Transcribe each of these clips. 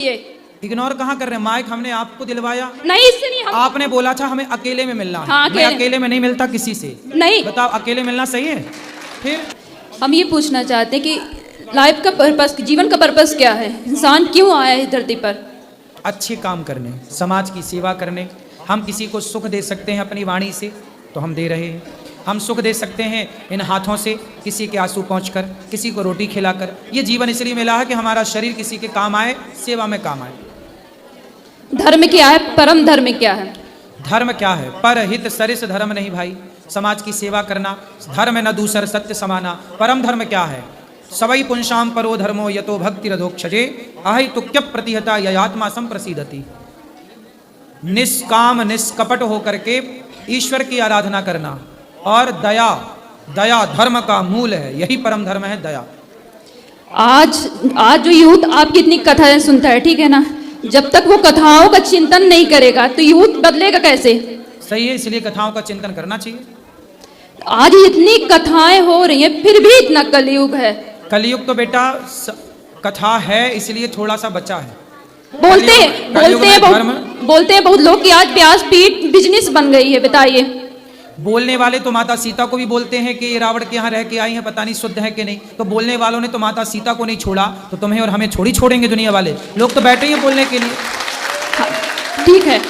ये इग्नोर कहाँ कर रहे हैं? माइक हमने आपको दिलवाया नहीं, इससे नहीं हम आपने बोला था हमें अकेले में मिलना है। हाँ, मैं अकेले। अकेले में नहीं मिलता किसी से। नहीं, बताओ अकेले मिलना सही है? फिर हम ये पूछना चाहते हैं कि लाइफ का पर्पस, जीवन का पर्पस क्या है? इंसान क्यों आया है इस धरती पर? अच्छे काम करने, समाज की सेवा करने। हम किसी को सुख दे सकते हैं अपनी वाणी से तो हम दे रहे हैं। हम सुख दे सकते हैं इन हाथों से, किसी के आंसू पहुँचकर, किसी को रोटी खिलाकर। ये जीवन इसलिए मिला है कि हमारा शरीर किसी के काम आए, सेवा में काम आए। धर्म क्या है? परम धर्म क्या है? धर्म क्या है? परहित सरिस धर्म नहीं भाई। समाज की सेवा करना, धर्म न दूसर सत्य समाना। परम धर्म क्या है? सवै पुंसाम परो धर्मो यतो भक्ति रधोक्षजे अहि तुक्य प्रतिहता ययात्मा संप्रसीदति। निष्काम निष्कपट होकर के ईश्वर की आराधना करना और दया, दया धर्म का मूल है। यही परम धर्म है, दया। आज जो यूथ आपकी इतनी कथाएं सुनता है, ठीक है ना, जब तक वो कथाओं का चिंतन नहीं करेगा तो यूथ बदलेगा कैसे? सही है, इसलिए कथाओं का चिंतन करना चाहिए। आज इतनी कथाएं हो रही हैं फिर भी इतना कलयुग है। कलयुग तो बेटा कथा है इसलिए थोड़ा सा बचा है। बोलते कलयुग में धर्म बोलते हैं बहुत लोग कि आज व्यासपीठ बिजनेस बन गई है। बताइए। बोलने वाले तो माता सीता को भी बोलते हैं कि ये रावण के यहाँ रह के आई हैं, पता नहीं शुद्ध है कि नहीं। तो बोलने वालों ने तो माता सीता को नहीं छोड़ा, तो तुम्हें और हमें छोड़ी छोड़ेंगे दुनिया वाले लोग? तो बैठे ही हैं बोलने के लिए। ठीक है,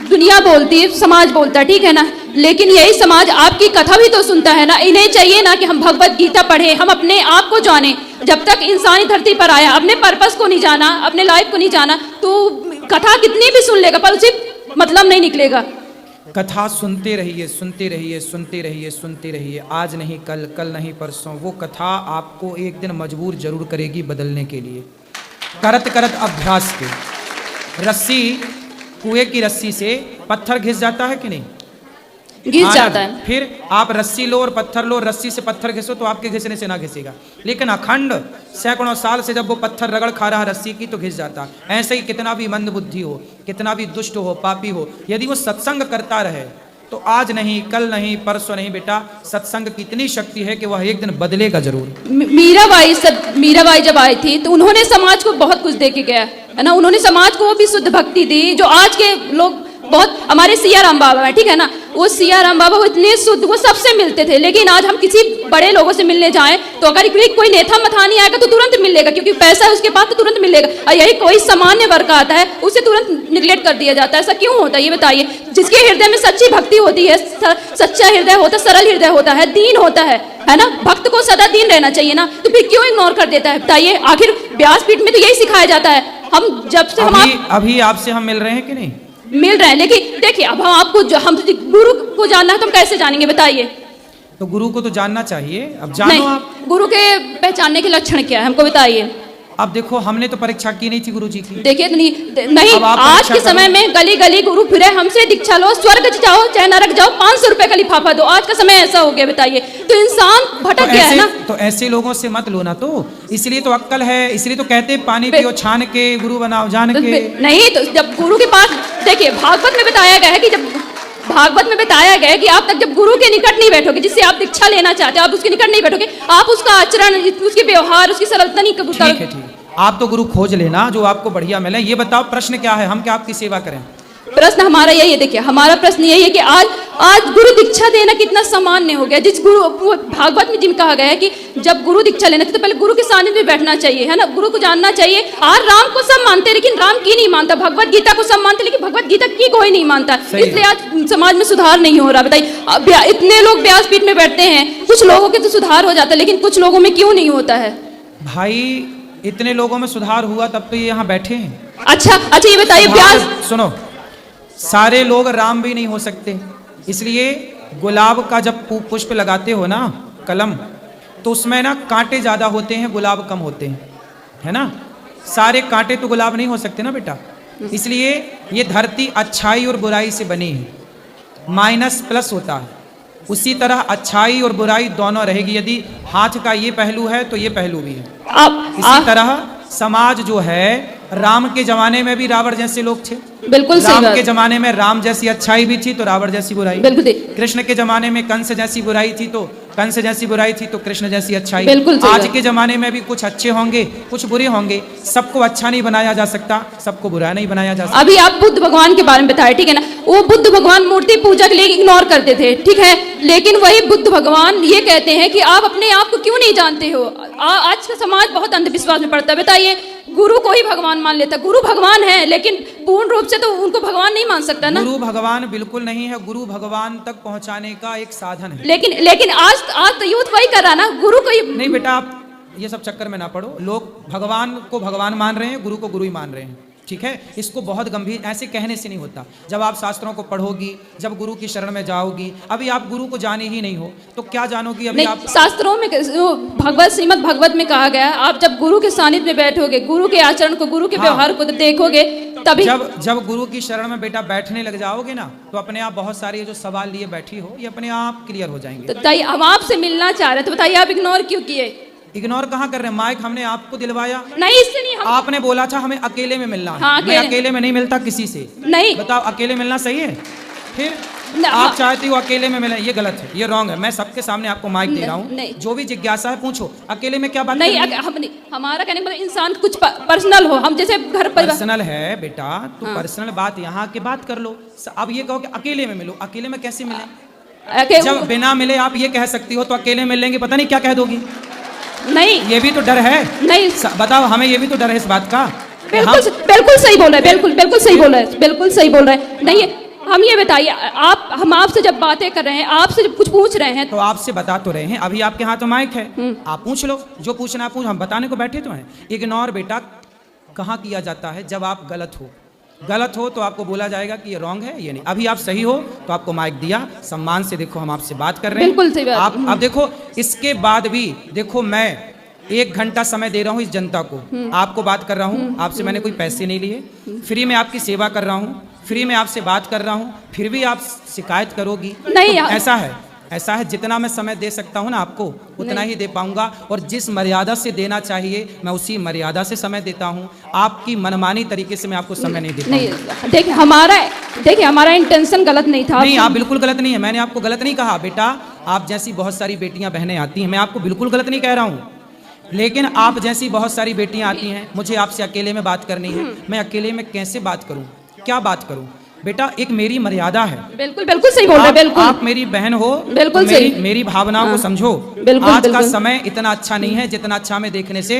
दुनिया बोलती है, समाज बोलता है, ठीक है ना, लेकिन यही समाज आपकी कथा भी तो सुनता है ना। इन्हें चाहिए ना कि हम भगवत गीता पढ़े, हम अपने आप को जाने। जब तक इंसानी धरती पर आया, अपने पर्पस को नहीं जाना, अपने लाइफ को नहीं जाना, तो कथा कितनी भी सुन लेगा पर उसे मतलब नहीं निकलेगा। कथा सुनते रहिए, सुनते रहिए, सुनते रहिए, सुनते रहिए। आज नहीं कल, कल नहीं परसों। वो कथा आपको एक दिन मजबूर जरूर करेगी बदलने के लिए। करत करत अभ्यास के। रस्सी, कुएं की रस्सी से पत्थर घिस जाता है कि नहीं? घिस जाता है। फिर आप रस्सी लो और पत्थर लो, रस्सी से पत्थर घिसो तो आपके घिसने से ना घिसेगा, लेकिन अखंड सैकड़ों साल से जब वो पत्थर रगड़ खा रहा रस्सी की तो घिस जाता। ऐसे ही कितना भी मंद बुद्धि हो, कितना भी दुष्ट हो, पापी हो, यदि वो सत्संग करता रहे तो आज नहीं कल नहीं परसों नहीं बेटा, सत्संग की इतनी शक्ति है कि वह एक दिन बदलेगा जरूर। मीराबाई जब आई थी तो उन्होंने समाज को बहुत कुछ दे के गया है ना। उन्होंने समाज को भी शुद्ध भक्ति दी जो आज के लोग बहुत, हमारे सियाराम बाबा है, ठीक है ना, वो सियाराम बाबा वो इतने शुद्ध, वो सबसे मिलते थे। लेकिन आज हम किसी बड़े लोगों से मिलने जाएं तो अगर कोई नेता मथानी आएगा तो तुरंत मिलेगा, क्योंकि पैसा है उसके पास तो तुरंत मिलेगा। और यही कोई सामान्य वर्ग आता है उसे तुरंत निगलेक्ट कर दिया जाता है। ऐसा क्यों होता है ये बताइए? जिसके हृदय में सच्ची भक्ति होती है, सच्चा हृदय होता है, सरल हृदय होता है, दीन होता है ना, भक्त को सदा दीन रहना चाहिए ना, तो फिर क्यों इग्नोर कर देता है? बताइए। आखिर व्यासपीठ में तो यही सिखाया जाता है। हम जब से अभी आपसे हम मिल रहे हैं कि नहीं? मिल रहे हैं, लेकिन देखिए अब हम आपको हम गुरु को जानना है तो हम कैसे जानेंगे? बताइए। तो गुरु को तो जानना चाहिए। अब जानो आप। गुरु के पहचानने के लक्षण क्या है हमको बताइए। अब देखो हमने तो परीक्षा की नहीं थी गुरु जी की। देखिए नहीं, आज के समय में गली गली गुरु फिरे, हमसे दीक्षा लो, स्वर्ग जाओ चाहे नरक जाओ, 500 रुपए का लिफाफा दो। आज का समय ऐसा हो गया। बताइए। तो इंसान भटक गया है ना। तो ऐसे लोगों से मत लो ना, तो इसलिए तो अक्कल है, इसलिए तो कहते पानी पियो छान के, गुरु बनाओ जान के। नहीं, तो जब गुरु के पास, देखिए भागवत में बताया गया है कि आप तक जब गुरु के निकट नहीं बैठोगे, जिससे आप दीक्षा लेना चाहते हो, आप उसके निकट नहीं बैठोगे, आप उसका आचरण, उसके व्यवहार, उसकी सरलता नहीं कबूल करोगे। ठीक है, आप तो गुरु खोज लेना जो आपको बढ़िया मिले। ये बताओ प्रश्न क्या है, हम क्या आपकी सेवा करें? प्रश्न हमारा यही है। देखिए हमारा प्रश्न यही है कि आज गुरु दीक्षा देना कितना सामान्य हो गया। जिस गुरु, भागवत में जिन कहा गया है कि जब गुरु दीक्षा लेना तो पहले गुरु के सानिध्य में बैठना चाहिए, है ना, गुरु को जानना चाहिए। आज राम को सब मानते हैं लेकिन राम की नहीं मानता, भगवत गीता को सब मानते लेकिन भगवत गीता की कोई नहीं मानता। इसलिए आज समाज में सुधार नहीं हो रहा। बताइए, इतने लोग व्यासपीठ में बैठते हैं, कुछ लोगों के तो सुधार हो जाता है लेकिन कुछ लोगों में क्यों नहीं होता है? भाई इतने लोगों में सुधार हुआ तब तो ये यहाँ बैठे हैं। अच्छा ये बताइए, व्यास सुनो, सारे लोग राम भी नहीं हो सकते, इसलिए गुलाब का जब पुष्प लगाते हो ना, कलम, तो उसमें ना कांटे ज्यादा होते हैं, गुलाब कम होते हैं, है ना। सारे कांटे तो गुलाब नहीं हो सकते ना बेटा। इसलिए ये धरती अच्छाई और बुराई से बनी है, माइनस प्लस होता है। उसी तरह अच्छाई और बुराई दोनों रहेगी। यदि हाथ का ये पहलू है तो ये पहलू भी है। इसी तरह समाज जो है, राम के जमाने में भी रावण जैसे लोग थे, बिल्कुल सही राम बात। के जमाने में राम जैसी अच्छाई भी थी तो रावण जैसी बुराई, बिल्कुल। कृष्ण के जमाने में कंस जैसी बुराई थी तो कंस जैसी बुराई थी तो कृष्ण जैसी अच्छाई। बिल्कुल सही आज बात। के जमाने में भी कुछ अच्छे होंगे, कुछ बुरे होंगे, सबको अच्छा नहीं बनाया जा सकता, सबको बुरा नहीं बनाया जा सकता। अभी आप बुद्ध भगवान के बारे में बताए, ठीक है ना, वो बुद्ध भगवान मूर्ति पूजा के लिए इग्नोर करते थे, ठीक है, लेकिन वही बुद्ध भगवान ये कहते हैं कि आप अपने आप को क्यों नहीं जानते हो। आज का समाज बहुत अंधविश्वास में पड़ता है। बताइए, गुरु को ही भगवान मान लेता, गुरु भगवान है लेकिन पूर्ण रूप से तो उनको भगवान नहीं मान सकता ना। गुरु भगवान बिल्कुल नहीं है, गुरु भगवान तक पहुंचाने का एक साधन है। लेकिन आज तो यूथ वही कर रहा ना, गुरु को ही नहीं बेटा, आप ये सब चक्कर में ना पड़ो। लोग भगवान को भगवान मान रहे हैं, गुरु को गुरु ही मान रहे हैं, ठीक है। इसको बहुत गंभीर ऐसे कहने से नहीं होता। जब आप शास्त्रों को पढ़ोगी, जब गुरु की शरण में जाओगी, अभी आप गुरु को जाने ही नहीं हो तो क्या जानोगी। अभी नहीं, आप शास्त्रों में भगवत श्रीमद् भागवत में कहा गया, आप जब गुरु के सानिध्य में बैठोगे, गुरु के आचरण को, गुरु के हाँ। व्यवहार को देखोगे, तभी जब गुरु की शरण में बेटा बैठने लग जाओगे ना, तो अपने आप बहुत सारे ये जो सवाल लिए बैठी हो, ये अपने आप क्लियर हो जाएंगे। तो बताइए, हम आपसे मिलना चाह रहे हैं, तो बताइए आप इग्नोर क्यों किए। इग्नोर कहाँ कर रहे हैं, माइक हमने आपको दिलवाया, नहीं इससे नहीं हम आपने बोला था हमें अकेले में मिलना है। हाँ, मैं अकेले। अकेले में नहीं मिलता किसी से। नहीं बताओ, अकेले मिलना सही है? फिर न- आप हाँ। चाहती हो अकेले में मिले, ये गलत है, ये रॉन्ग है। मैं सबके सामने आपको माइक दे रहा हूँ, नहीं। जो भी जिज्ञासा है पूछो। अकेले में क्या बात नहीं, करनी है? हम नहीं, हमारा कहने का मतलब इंसान कुछ पर्सनल हो, हम जैसे घर पर पर्सनल है बेटा, तो हाँ। पर्सनल बात यहाँ के बात कर लो। अब ये कहो कि अकेले में मिलो, अकेले में कैसे मिले? अके- जब बिना मिले आप ये कह सकती हो तो अकेले मिल लेंगे, पता नहीं क्या कह दोगी। नहीं ये भी तो डर है। नहीं, बताओ, हमें ये भी तो डर है इस बात का। बिल्कुल सही बोल रहे हैं, बिल्कुल सही बोल रहे हैं, बिल्कुल सही बोल रहे हैं। नहीं, हम ये बताइए, हम आपसे जब बातें कर रहे हैं, आपसे जब कुछ पूछ रहे हैं, तो आपसे बता तो रहे हैं, अभी आपके हाथ में माइक है, आप पूछ लो जो पूछना पूछ, हम बताने को बैठे तो हैं। इग्नोर बेटा कहाँ किया जाता है? जब आप गलत हो तो आपको बोला जाएगा कि ये रॉन्ग है, ये नहीं। अभी आप सही हो तो आपको माइक दिया, सम्मान से देखो हम आपसे बात कर रहे हैं। बिल्कुल सही बात। आप अब देखो, इसके बाद भी देखो, मैं 1 घंटा समय दे रहा हूँ इस जनता को, आपको बात कर रहा हूँ, आपसे मैंने कोई पैसे नहीं लिए, फ्री में आपकी सेवा कर रहा हूँ, फ्री में आपसे बात कर रहा हूँ, फिर भी आप शिकायत करोगी। नहीं, तो ऐसा है, जितना मैं समय दे सकता हूँ ना आपको, उतना ही दे पाऊंगा, और जिस मर्यादा से देना चाहिए मैं उसी मर्यादा से समय देता हूँ। आपकी मनमानी तरीके से मैं आपको समय नहीं देता। नहीं, देखिए हमारा इंटेंशन गलत नहीं था। नहीं, आप बिल्कुल गलत नहीं है, मैंने आपको गलत नहीं कहा बेटा। आप जैसी बहुत सारी बेटियां बहनें आती हैं, मैं आपको बिल्कुल गलत नहीं कह रहा हूँ, लेकिन आप जैसी बहुत सारी बेटियां आती हैं, मुझे आपसे अकेले में बात करनी है, मैं अकेले में कैसे बात करूं, क्या बात करूं? बेटा, एक मेरी मर्यादा है। बिल्कुल सही बोल रहे हैं, बिल्कुल आप मेरी बहन हो, बिल्कुल तो सही। मेरी भावनाओं को समझो। आज का समय इतना अच्छा नहीं है जितना अच्छा में देखने से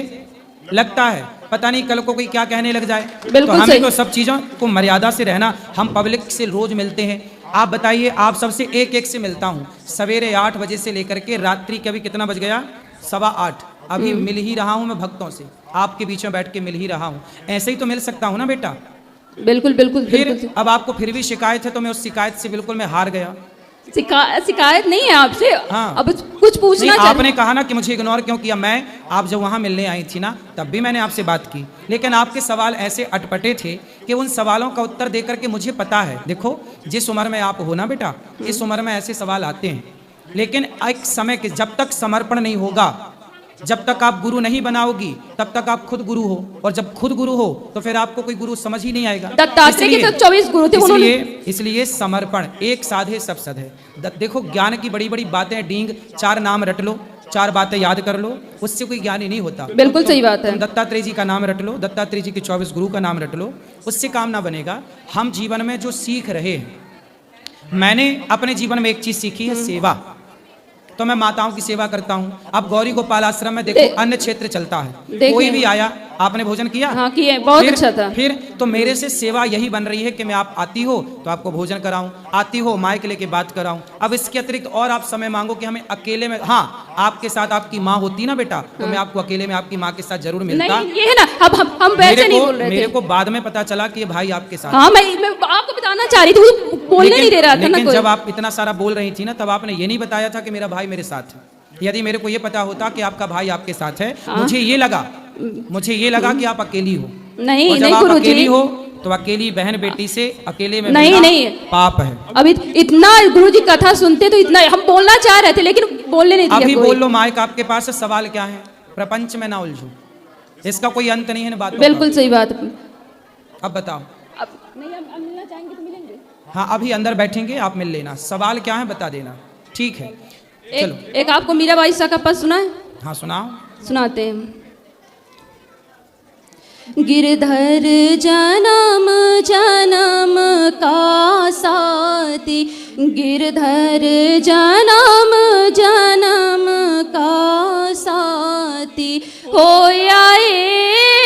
लगता है। पता नहीं कल को कोई क्या कहने लग जाए। तो हमें तो सब चीजों को मर्यादा से रहना। हम पब्लिक से रोज मिलते हैं, आप बताइए, आप सबसे एक से मिलता हूँ, सवेरे 8 बजे से लेकर के रात्रि के अभी कितना बज गया, 7:15, अभी मिल ही रहा हूँ मैं भक्तों से, आपके बीच में बैठ के मिल ही रहा हूँ। ऐसे ही तो मिल सकता हूँ ना बेटा। बिल्कुल फिर अब आपको फिर भी शिकायत है, तो मैं उस शिकायत से बिल्कुल मैं हार गया। शिकायत नहीं है आपसे। हाँ। अब कुछ पूछना नहीं, आपने कहा ना कि मुझे इग्नोर क्यों किया। आप जब वहाँ मिलने आई थी ना, तब भी मैंने आपसे बात की, लेकिन आपके सवाल ऐसे अटपटे थे कि उन सवालों का उत्तर देकर के मुझे पता है। देखो, जिस उम्र में आप हो ना बेटा, इस उम्र में ऐसे सवाल आते हैं, लेकिन एक समय के जब तक समर्पण नहीं होगा, जब तक आप गुरु नहीं बनाओगी, तब तक आप खुद गुरु हो, और जब खुद गुरु हो तो फिर आपको कोई गुरु समझ ही नहीं आएगा। दत्तात्रेय के तो 24 गुरु थे, उन्होंने इसलिए समर्पण, एक साधे सब सधे। देखो, ज्ञान की बड़ी बड़ी बातें डींग, 4 नाम रट लो, 4 बातें याद कर लो, उससे कोई ज्ञानी नहीं होता। बिल्कुल सही बात है। दत्तात्रेय जी का नाम रट लो, दत्तात्रेय जी के 24 गुरु का नाम रट लो, उससे काम ना बनेगा। हम जीवन में जो सीख रहे हैं, मैंने अपने जीवन में एक चीज सीखी है, सेवा। तो मैं माताओं की सेवा करता हूँ। अब गौरी गोपाल आश्रम में देखो, अन्य क्षेत्र चलता है, कोई भी आया, आपने भोजन किया? हाँ, किए, बहुत अच्छा था। फिर तो मेरे से सेवा यही बन रही है कि मैं, आप आती हो तो आपको भोजन कराऊं, आती हो माइक लेके बात कराऊं। अब इसके अतिरिक्त और आप समय मांगो कि हमें अकेले में, हाँ, आपके साथ आपकी माँ होती ना बेटा, तो मैं आपको अकेले में आपकी माँ के साथ जरूर मिलता। नहीं, ये है ना, अब हम वैसे नहीं बोल रहे थे। मेरे को बाद में पता चला कि ये भाई आपके साथ। हाँ, मैं आपको बताना चाह रही थी, वो बोलने नहीं दे रहा था ना। लेकिन जब आप इतना सारा बोल रही थी ना, तब आपने ये नहीं बताया था कि मेरा भाई मेरे साथ है। यदि मेरे को ये पता होता कि आपका भाई आपके साथ है, मुझे ये लगा कि आप अकेली हो। नहीं, जब आप गुरुजी, अकेली हो तो अकेली बहन बेटी से अकेले में नहीं पाप है। अब इतना गुरुजी कथा सुनते तो इतना हम बोलना चाह रहे थे, लेकिन बोलने नहीं दिया। अभी बोल लो, माइक आपके पास है। सवाल क्या है? प्रपंच में ना उलझो, इसका कोई अंत नहीं है ना बात। बिल्कुल सही बात। अब बताओ, अब नहीं, अब मिलना चाहेंगे तो मिलेंगे। हाँ, अभी अंदर बैठेंगे, आप मिल लेना। सवाल क्या है बता देना, ठीक है? चलो एक आपको मीराबाई सा का पद सुना है? हाँ सुनाओ। सुनाते हैं। गिरधर जन्म जन्म का साथी, गिरधर जन्म जन्म का साथी, होया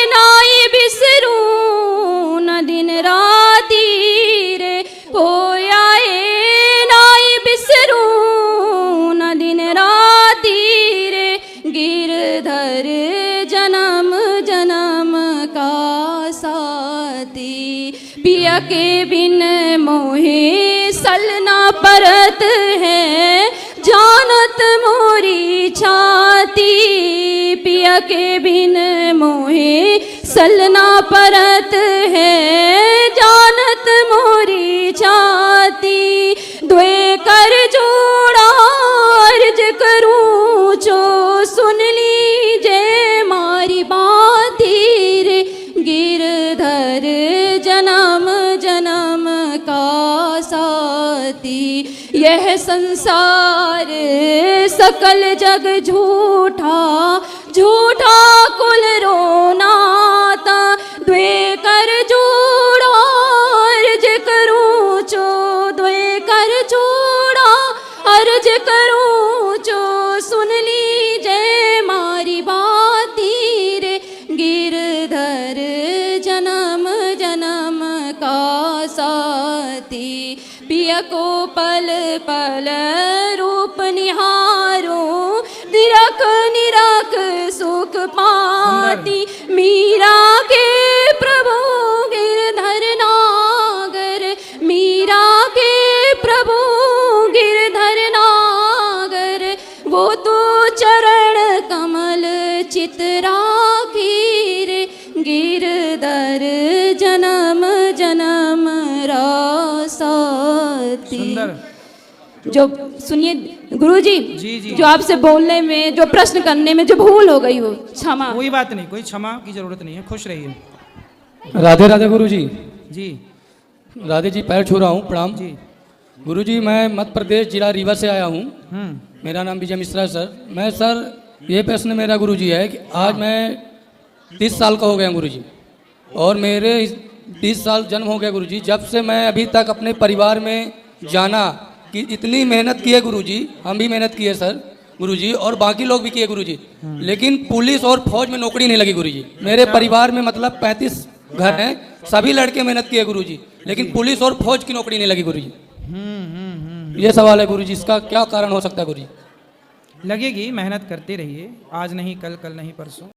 नाई बिसरू न दिन राती रे, होया नाई बिसरू न दिन राती रे, गिरधर जन्म जन्म का साथी, पिया के बिन मोहे सलना परत है, जानत मोरी छाती, पिया के बिन मोहे सलना परत है, जानत मोरी छाती, द्वे कर जोड़ा अर्ज करूं जो सुन लीजे मारी बाती रे, गिरधर जन्म जन्म का साथी, यह संसार सकल जग झूठा, झूठा कुल रोनाता, द्वे कर जोड़ा अर्ज करूं जो, द्वे कर जोड़ा अर्ज करूं जो सुन लीजे मारी बाती रे, गिरधर जन्म जन्म का साथी, पिया को पल पल रूप निहारो, निरख निरख सुख पाती, मीरा के प्रभु गिरधर नागर, मीरा के प्रभु गिरधर नागर, वो तो चरण कमल चित्रा रे, गिरधर जन्म जन्म रासाती। सुंदर। जो सुनिए गुरुजी, जी, जी। जो आपसे बोलने में, जो प्रश्न करने में जो भूल हो गई हो, क्षमा। कोई बात नहीं, कोई क्षमा की जरूरत नहीं है, खुश रहिए। राधे राधे गुरु जी। जी राधे जी, पैर छू रहा हूँ, प्रणाम। जी। गुरु जी, मैं मध्य प्रदेश जिला रीवा से आया हूँ। हम्म। मेरा नाम विजय मिश्रा है सर। मैं सर, ये प्रश्न मेरा गुरु जी है कि आज मैं 30 साल का हो गया गुरु जी, और मेरे 30 साल जन्म हो गया गुरु जी। जब से मैं अभी तक अपने परिवार में जाना कि इतनी मेहनत की है गुरु जी, हम भी मेहनत की है सर गुरु जी, और बाकी लोग भी किए गुरु जी, लेकिन पुलिस और फौज में नौकरी नहीं लगी गुरु जी। मेरे परिवार में मतलब 35 घर हैं, सभी लड़के मेहनत किए गुरु जी, लेकिन पुलिस और फौज की नौकरी नहीं लगी गुरु जी। ये सवाल है गुरु जी, इसका क्या कारण हो सकता है गुरु जी? लगेगी, मेहनत करते रहिए, आज नहीं कल, कल नहीं परसों।